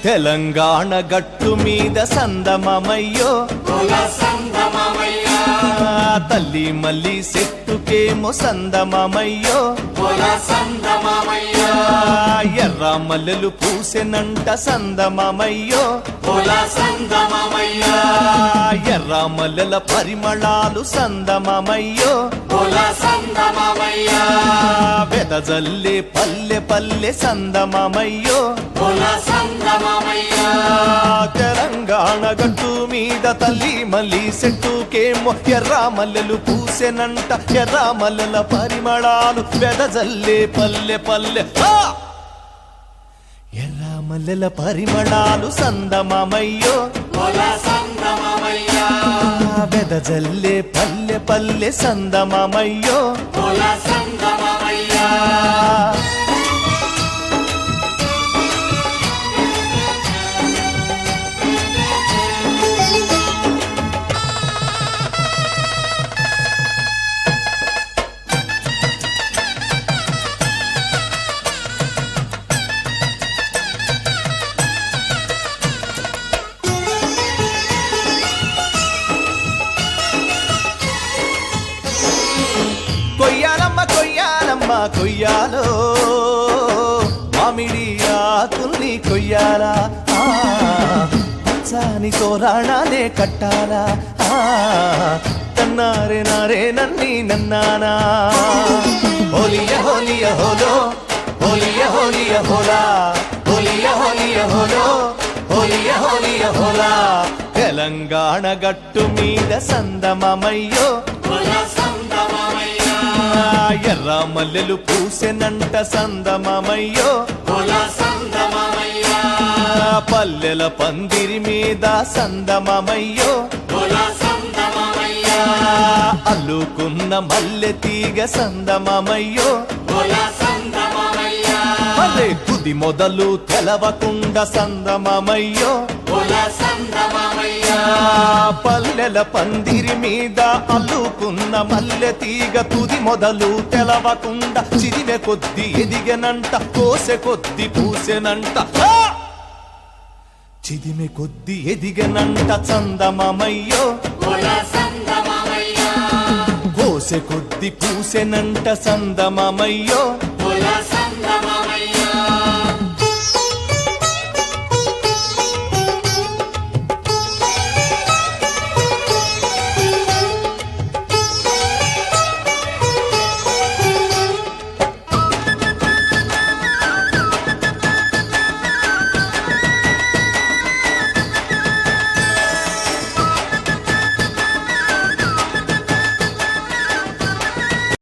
తెలంగాణ గట్టు మీద సందమమయ్యో తల్లి మల్లి చెట్టుకేమో సందమమయ్యో ఎర్ర మల్లెలు పూసెనంట సందమమయ్యో ఎర్ర మల్లెల పరిమళాలు సందమమయ్యో వెదజల్లే పల్లె పల్లె సందమమయ్యో తెలంగాణ గట్టు మీద తల్లి మల్లి చెట్టుకేమో ఎర్ర మల్లెలు పూసెనంట ఎర్ర మల్లెల పరిమళాలు వెదజల్లే పల్లె పల్లె ఎర్ర మల్లెల పరిమళాలు సందమమయ్యో వెదజల్లే పల్లె పల్లె సందమమయ్యో కొయ్యాలమ్మ కొయ్యాలమ్మ కొయ్యాలో మామిడి ఆకుల్ని కొయ్యాలా పచ్చాని తోరాణాలే కట్టాలా తన్నారే నారే నన్ని నన్నానా హోలియ హోలియ హోలో హోలియ హోలియ హోలా హోలియ హోలియ హోలో హోలియ హోలియ హోలా తెలంగాణ గట్టు మీద సందమమయ్యో ఎర్ర మల్లెలు పూసెనంట సందమమయ్యో పల్లెల పందిరి మీద సందమమయ్యో అల్లుకున్న మల్లె తీగ సందమమయ్యో మల్లె తుది మొదలు తెలవకుండా సందమమయ్యో పల్లెల పందిరి మీద అల్లుకున్న మల్లె తీగ తుది మొదలు తెలవకుండా చిదిమె కొద్ది ఎదిగనంట కోసె కొద్ది పూసెనంట చిదిమె కొద్ది ఎదిగనంట చందమమయ్యో కోసె కొద్ది పూసెనంట సందమమయ్యో